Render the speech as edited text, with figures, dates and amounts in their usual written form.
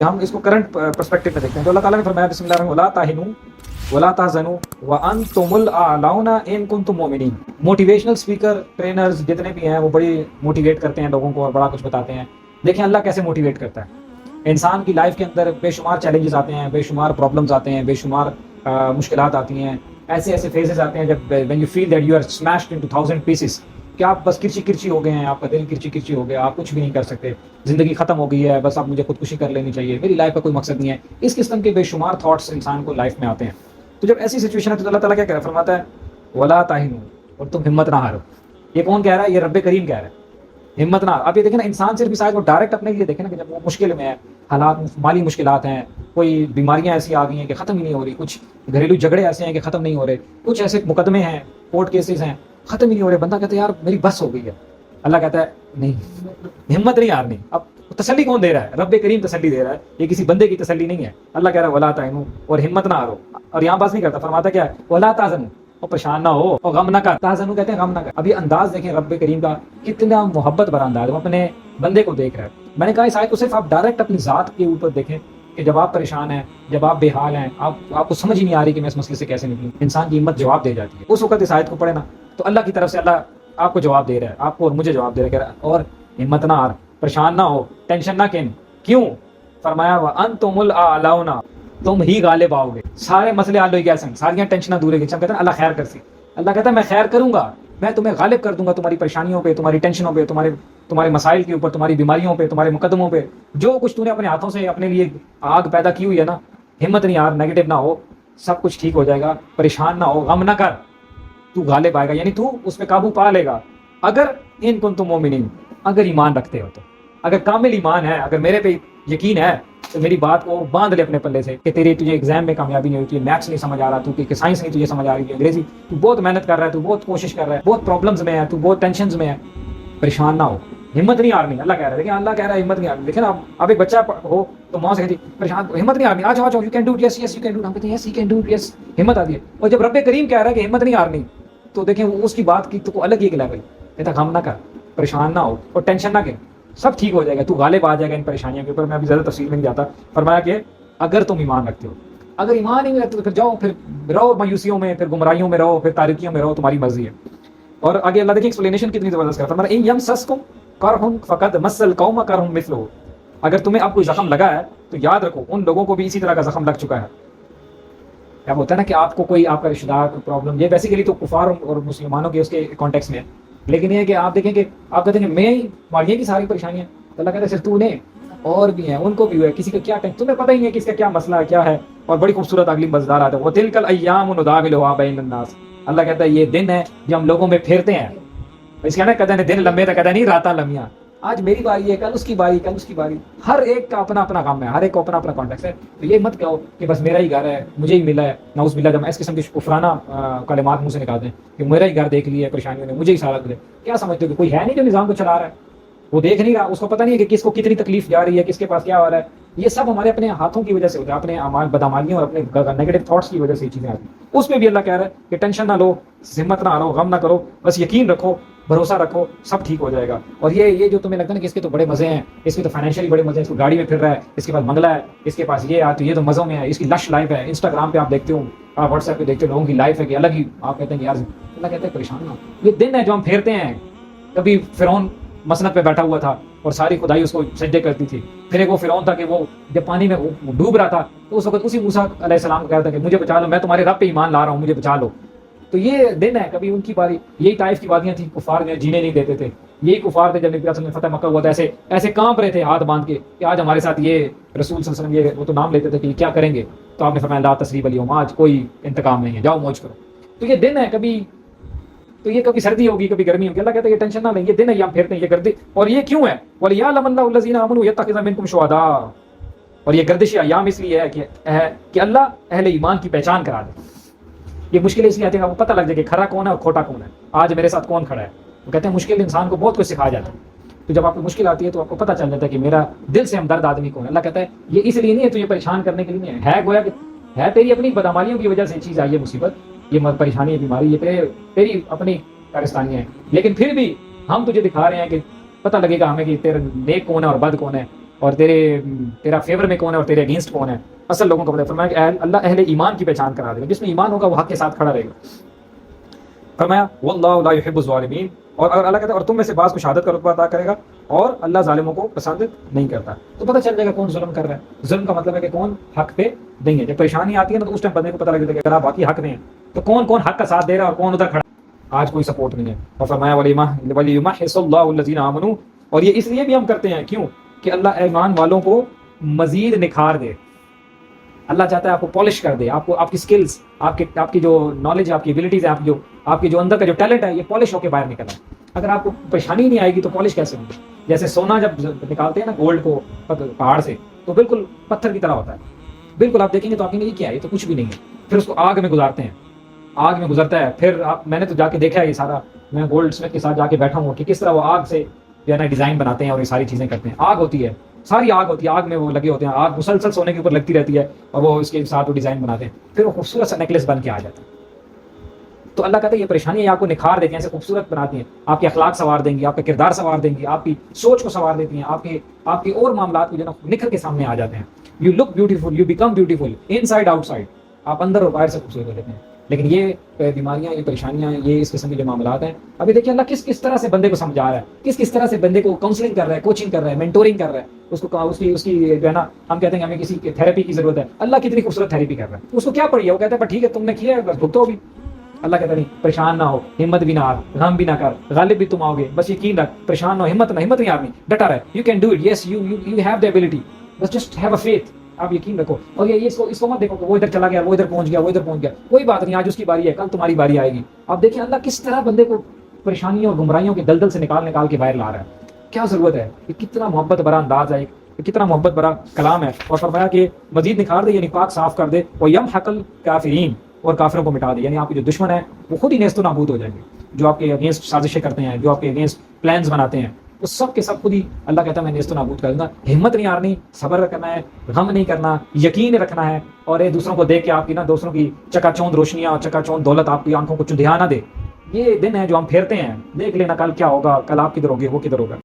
ہم اس کو current perspective میں دیکھتے ہیں تو اللہ تعالیٰ نے فرمایا بسم اللہ الرحمن الرحیم ولا تہنوا ولا تحزنوا وانتم الاعلون ان کنتم مؤمنین. موٹیویشنل اسپیکر ٹرینرز جتنے بھی ہیں وہ بڑی موٹیویٹ کرتے ہیں لوگوں کو اور بڑا کچھ بتاتے ہیں. دیکھیں اللہ کیسے موٹیویٹ کرتا ہے. انسان کی لائف کے اندر بے شمار چیلنجز آتے ہیں, بے شمار پرابلمز آتے ہیں, بے شمار مشکلات آتی ہیں, ایسے ایسے فیزز آتے ہیں جب when you feel that you are smashed into 1000 pieces کہ آپ بس کرچی کرچی ہو گئے ہیں, آپ کا دل کرچی کرچی ہو گیا, آپ کچھ بھی نہیں کر سکتے, زندگی ختم ہو گئی ہے, بس اب مجھے خودکشی کر لینی چاہیے, میری لائف کا کوئی مقصد نہیں ہے. اس قسم کے بے شمار تھاٹس انسان کو لائف میں آتے ہیں. تو جب ایسی سچویشن ہے تو اللہ تعالیٰ کیا کہہ رہا ہے, فرماتا ہے ولا تہنوا, اور تم ہمت نہ ہارو. یہ کون کہہ رہا ہے؟ یہ رب کریم کہہ رہا ہے ہمت نہ. اب یہ دیکھیں نا, انسان صرف شاید وہ ڈائریکٹ اپنے لیے دیکھیں نا کہ جب وہ مشکل میں ہے, حالات مالی مشکلات ہیں, کوئی بیماریاں ایسی آ گئی ہیں کہ ختم ہی نہیں ہو رہی, کچھ گھریلو جھگڑے ایسے ہیں کہ ختم نہیں ہو رہے, کچھ ایسے مقدمے ہیں, کورٹ کیسز ہیں, ختم ہی نہیں ہو رہے. بندہ کہتا ہے یار میری بس ہو گئی ہے. اللہ کہتا ہے نہیں, ہمت نہیں ہارنی. اب تسلی کون دے رہا ہے؟ رب کریم تسلی دے رہا ہے, یہ کسی بندے کی تسلی نہیں ہے. اللہ کہہ رہا ہے ولا تہنوا, اور ہمت نہ ہارو. اور یہاں بس نہیں کرتا, فرماتا کیا ہے ولا تحزنوا, اور پریشان نہ ہو اور غم نہ کر. تحزنوا کہتے ہیں غم نہ کر. اب یہ انداز دیکھیں رب کریم کا کتنا محبت بھرا انداز, وہ اپنے بندے کو دیکھ رہا ہے. میں نے کہا اس آیت کو صرف آپ ڈائریکٹ اپنی ذات کے اوپر دیکھیں کہ جب آپ پریشان ہیں, جب آپ بے حال ہیں, آپ کو سمجھ ہی نہیں آ رہی کہ میں اس مسئلے سے کیسے نکلوں, انسان کی ہمت جواب دے جاتی ہے. اس وقت اس آیت کو پڑھے نا تو اللہ کی طرف سے اللہ آپ کو جواب دے رہا ہے, آپ کو اور مجھے جواب دے رہا ہے, کہہ رہا ہے اور ہمت نہ ہار, پریشان نہ ہو, ٹینشن نہ کن. کیوں؟ فرمایا وانتم الاعلون, تم ہی غالب آؤ گے. سارے مسئلے حل ہو گئے, ساریاں ٹینشنیں دور ہو گئی. کہتے ہیں اللہ خیر کرسی, اللہ کہتا ہے میں خیر کروں گا, میں تمہیں غالب کر دوں گا تمہاری پریشانیوں پہ, تمہاری ٹینشنوں پہ, تمہارے مسائل کے اوپر, تمہاری بیماریوں پہ, تمہارے مقدموں پہ. جو کچھ تو نے اپنے ہاتھوں سے اپنے لیے آگ پیدا کی ہوئی ہے نا, ہمت نہیں ہار, نیگیٹو نہ ہو, سب کچھ ٹھیک ہو جائے گا. پریشان نہ ہو, غم نہ کر, تو غالب آئے گا, یعنی تو اس پہ قابو پا لے گا. اگر ان کنتم مؤمنین, اگر ایمان رکھتے ہو تو, اگر کامل ایمان ہے, اگر میرے پہ یقین ہے تو میری بات کو باندھ لے اپنے پلے سے کہ تجھے ایگزام میں کامیابی نہیں ہوتی ہے, میتھس نہیں سمجھ آ رہا, تو کہ سائنس نہیں تجھے سمجھ آ رہی ہے, انگریزی, تو بہت محنت کر رہا ہے, تو بہت کوشش کر رہا ہے, بہت پرابلمز میں ہے, تو بہت ٹینشنز میں ہے, پریشان نہ ہو, ہمت نہیں ہارنی. اللہ کہہ رہا ہے, دیکھیں اللہ کہہ رہا ہے ہمت نہیں ہارنی. دیکھیں نا آپ ایک بچہ ہو تو ماں سے کہتی پریشان, ہمت نہیں ہارنی, آ جاؤ you can do, yes yes you can do. ہم کہتے ہیں یس یو کین ڈو, یس, ہمت آتی ہے. اور جب رب کریم کہہ رہا ہے کہ ہمت نہیں ہارنی, تو دیکھیں اس کی بات کی تو الگ ہی ایک لیول, کہتا غم نہ کر, پریشان نہ ہو اور ٹینشن نہ کر, سب ٹھیک ہو جائے گا, تو غالب آ جائے گا ان پریشانیوں کے اوپر. میں ابھی زیادہ تفصیل میں نہیں جاتا. فرمایا کہ اگر تم ایمان رکھتے ہو, اگر ایمان ہی نہیں رکھتے تو پھر جاؤ, پھر رہو مایوسیوں میں, پھر گمراہیوں میں رہو, پھر تاریکیوں میں رہو, تمہاری مرضی ہے. اور آگے اللہ دیکھیں ایکسپلینیشن کتنی زبردست کرتا ہے. فرمایا ان یمسسکم کرہم فقد مس القوم کرہم مثلہ, اگر تمہیں اب کوئی زخم لگا ہے تو یاد رکھو ان لوگوں کو بھی اسی طرح کا زخم لگ چکا ہے. کیا ہوتا ہے نا کہ آپ کو کوئی آپ کا رشتہ دار کوئی پرابلم, یہ بیسیکلی تو کفار اور مسلمانوں کے اس کے کانٹیکس میں ہے, لیکن یہ کہ آپ دیکھیں کہ آپ کہتے ہیں کہ میں مالیے کی ساری پریشانیاں, تو اللہ کہتا ہے صرف تو نے, اور بھی ہیں, ان کو بھی ہوا ہے, کسی کا کیا ٹینشن, تمہیں پتہ ہی نہیں ہے کہ اس کا کیا مسئلہ ہے, کیا ہے. اور بڑی خوبصورت اگلی مزدار آتا ہے وَتِلْكَ الْأَيَّامُ نُدَاوِلُهَا بَيْنَ النَّاسِ. اللہ کہتا ہے یہ دن ہے جو ہم لوگوں میں پھیرتے ہیں. اس کا نا کہتے ہیں دن لمبے, تو کہتے ہیں نہیں راتاں لمبیاں, آج میری باری ہے, کل اس کی باری, کل اس کی باری. ہر ایک کا اپنا اپنا کام ہے, ہر ایک کو اپنا اپنا کانٹیکٹ ہے. تو یہ مت کہو کہ بس میرا ہی گھر ہے, مجھے ہی ملا ہے. نعوذ باللہ, جب اس قسم کے کفرانہ کلمات منہ سے نکالتے ہیں کہ میرا ہی گھر دیکھ لیا ہے پریشانیوں نے, مجھے ہی سارا کچھ ہے. کیا سمجھتے ہو کہ کوئی ہے نہیں جو نظام کو چلا رہا ہے, وہ دیکھ نہیں رہا, اس کو پتہ نہیں ہے کہ کس کو کتنی تکلیف جا رہی ہے, کس کے پاس کیا ہو رہا ہے. یہ سب ہمارے اپنے ہاتھوں کی وجہ سے ہوتا ہے, اپنے بدعمالیوں اور اپنے نیگیٹو تھاٹس کی وجہ سے یہ چیزیں آتی ہیں. اس میں بھی اللہ کہہ رہا ہے کہ ٹینشن نہ لو, ہمت نہ ہارو, غم نہ کرو, بس یقین رکھو, بھروسہ رکھو, سب ٹھیک ہو جائے گا. اور یہ جو تمہیں لگتا ہے نا کہ اس کے تو بڑے مزے ہیں, اس کے تو فائنینشلی بڑے مزے ہیں, اس کو گاڑی میں پھر رہا ہے, اس کے پاس بنگلہ ہے, اس کے پاس یہ تو یہ تو مزوں میں ہے, اس کی لش لائف ہے. انسٹاگرام پہ آپ دیکھتے ہو, آپ واٹس ایپ پہ دیکھتے ہو, لوگوں کی لائف ہے کہ الگ ہی, آپ کہتے ہیں کہ یار, اللہ کہتے ہیں پریشان نہ ہو. یہ دن ہے جو ہم پھیرتے ہیں. کبھی فرعون مسند پہ بیٹھا ہوا تھا اور ساری خدائی اس کو سجدے کرتی تھی. پھر ایک وہ فرعون تھا کہ وہ جب پانی میں ڈوب رہا تھا تو اس وقت اسی موسیٰ علیہ السلام کو کہا تھا کہ مجھے بچا لو, میں تمہارے رب پہ ایمان لا رہا ہوں, مجھے بچا لو. تو یہ دن ہے, کبھی ان کی باری. یہی طائف کی وادیاں تھیں, کفار نے جینے نہیں دیتے تھے. یہی کفار تھے جب نبی صلی اللہ علیہ وسلم فتح مکہ ہوا تھا, ایسے کانپ رہے تھے ہاتھ باندھ کے کہ آج ہمارے ساتھ یہ رسول صلی اللہ علیہ وسلم, یہ وہ تو نام لیتے تھے کہ کیا کریں گے. تو آپ نے فرمایا لا تثریب اليوم, آج کوئی انتقام نہیں ہے, جاؤ موج کرو. تو یہ دن ہے, کبھی تو یہ کبھی سردی ہوگی, کبھی گرمی ہوگی. اللہ کہتا ہے یہ ٹینشن نہ لیں, یہ دن ہے, یہ ہم پھیرتے ہیں, یہ گردش. اور یہ کیوں ہے؟ وَلِيَعْلَمَ اللَّهُ الَّذِينَ آمَنُوا وَيَتَّخِذَ مِنكُمْ شُهَدَاءَ. اور یہ گردش ایام اس لیے ہے کہ اللہ اہل ایمان کی پہچان کرا دے. یہ مشکل اس لیے آتی ہے کہ وہ پتہ لگ جائے کہ کھرا کون ہے اور کھوٹا کون ہے, آج میرے ساتھ کون کھڑا ہے. وہ کہتے ہیں مشکل انسان کو بہت کچھ سکھا جاتا ہے. تو جب آپ کو مشکل آتی ہے تو آپ کو پتہ چل جاتا ہے کہ میرا دل سے ہمدرد آدمی کون ہے. اللہ کہتا ہے یہ اس لیے نہیں ہے, تو یہ پریشان کرنے کے لیے نہیں ہے, گویا کہ ہے تیری اپنی بدعمالیوں کی وجہ سے یہ چیز آئی ہے, مصیبت, یہ پریشانی, یہ بیماری, یہ تیری اپنی کارستانیاں ہیں. لیکن پھر بھی ہم تجھے دکھا رہے ہیں کہ پتہ لگے گا ہمیں کہ تیرا نیک کون ہے اور بد کون ہے. اور تیرا فیور میں کون ہے اور تیرے اگینسٹ کون ہے، اصل لوگوں کو پتہ ہے۔ فرمایا کہ اللہ اہل ایمان کی پہچان کرا دے گا، جس میں ایمان ہوگا وہ حق کے ساتھ کھڑا رہے گا۔ فرمایا واللہ لا يحب الظالمین، اور اللہ کہتا ہے اور تم میں سے بعض کو شہادت کا رتبہ عطا کرے گا، اور اللہ ظالموں کو پسند نہیں کرتا۔ تو پتہ چل جائے گا کون ظلم کر رہا ہے۔ ظلم کا مطلب ہے کہ کون حق پہ نہیں ہے۔ جب پریشانی آتی ہے نا تو اس ٹائم بندے کو پتہ لگ جاتا ہے کہ اگر آپ باقی حق میں ہیں تو کون کون حق کا ساتھ دے رہا ہے اور کون ادھر کھڑا ہے۔ آج کوئی سپورٹ نہیں ہے۔ اور فرمایا وَلِيُمَحِّصَ اللَّهُ الَّذِينَ آمَنُوا، اور یہ اس لیے بھی ہم کرتے ہیں کیوں کہ اللہ ایمان والوں کو مزید نکھار دے۔ اللہ چاہتا ہے آپ کو پالش کر دے، آپ کو آپ کی سکلز، آپ کی جو نالج، آپ کی ایبلٹیز ہیں، آپ کے جو اندر کا جو ٹیلنٹ ہے، یہ پالش ہو کے باہر نکل رہا ہے۔ اگر آپ کو پریشانی نہیں آئے گی تو پالش کیسے ہوگی؟ جیسے سونا جب نکالتے ہیں نا گولڈ کو پہاڑ سے تو بالکل پتھر کی طرح ہوتا ہے، بالکل آپ دیکھیں گے تو آپ کہیں گے یہ کیا ہے، یہ تو کچھ بھی نہیں ہے۔ پھر اس کو آگ میں گزارتے ہیں، آگ میں گزرتا ہے، پھر میں نے تو جا کے دیکھا ہے یہ سارا، میں گولڈ اسمتھ کے ساتھ جا کے بیٹھا ہوں کہ کس طرح وہ آگ سے جو ہے نا ڈیزائن بناتے ہیں اور یہ ساری چیزیں کرتے ہیں۔ آگ ہوتی ہے، ساری آگ ہوتی ہے، آگ میں وہ لگے ہوتے ہیں، آگ مسلسل سونے کے اوپر لگتی رہتی ہے اور وہ اس کے ساتھ وہ ڈیزائن بناتے ہیں، پھر وہ خوبصورت سا نیکلس بن کے آ جاتا ہے۔ تو اللہ کہتا ہے یہ پریشانیاں آپ کو نکھار دیتی ہیں، ایسے خوبصورت بناتی ہیں، آپ کے اخلاق سنوار دیں گی، آپ کا کردار سنوار دیں گی، آپ کی سوچ کو سنوار دیتی ہیں، آپ کے اور معاملات کو جو ہے نا نکھر کے سامنے آ جاتے ہیں۔ You look beautiful, you become beautiful inside outside, آپ اندر اور باہر سے خوبصورت ہو جاتے ہیں۔ لیکن یہ بیماریاں، یہ پریشانیاں، یہ اس قسم کے جو معاملات ہیں، ابھی دیکھیے اللہ کس طرح سے بندے کو سمجھا رہا ہے، کس طرح سے بندے کو کاؤنسلنگ کر رہا ہے، کوچنگ کر رہا ہے، مینٹورنگ کر رہا ہے، اس کی جو ہے نا ہم کہتے ہیں کہ ہمیں کسی تھیراپی کی ضرورت ہے، اللہ کتنی خوبصورت تھیراپی کر رہا ہے۔ اس کو کیا پڑھی ہے، وہ کہتا ہے ٹھیک ہے تم نے کیا ہے بس بھگتو بھی۔ اللہ کہتا نہیں، پریشان نہ ہو، ہمت بھی نہ ہار، غم بھی نہ کر، غالب بھی تم آؤ گے، بس یقین رکھ، پریشان نہ ہو، ہمت نہیں ہارنی، ڈٹا رہے، you can do it, yes you have the ability, بس جسٹ ہیو اے فیتھ، آپ یقین رکھو۔ اور یہ اس کو مت دیکھو کہ وہ ادھر چلا گیا، وہ ادھر پہنچ گیا، کوئی بات نہیں، آج اس کی باری ہے، کل تمہاری باری آئے گی۔ آپ دیکھیں اللہ کس طرح بندے کو پریشانیوں اور گمراہیوں کے دلدل سے نکال کے باہر لا رہا ہے۔ کیا ضرورت ہے، یہ کتنا محبت بھرا انداز ہے، یہ کتنا محبت بھرا کلام ہے۔ اور فرمایا کہ مزید نکھار دے، یعنی پاک صاف کر دے، وَيَمْحَقَ الْكَافِرِينَ، اور کافروں کو مٹا دے، یعنی آپ کے جو دشمن ہیں وہ خود ہی نیست و نابود ہو جائیں گے، جو آپ کے اگینسٹ سازشیں کرتے ہیں، جو آپ کے اگینسٹ پلانز بناتے ہیں، وہ سب کے سب خود ہی اللہ کہتا ہے میں نیست و نابود کر دوں گا۔ ہمت نہیں ہارنی، صبر کرنا ہے، غم نہیں کرنا، یقین رکھنا ہے، اور یہ دوسروں کو دیکھ کے آپ کی دوسروں کی چکا چوند روشنیاں اور چکا چوند دولت آپ کی آنکھوں کو چندھیا نہ دے۔ یہ دن ہے جو ہم پھیرتے ہیں، دیکھ لینا کل کیا ہوگا، کل آپ کدھر ہوگے، وہ کدھر ہوگا۔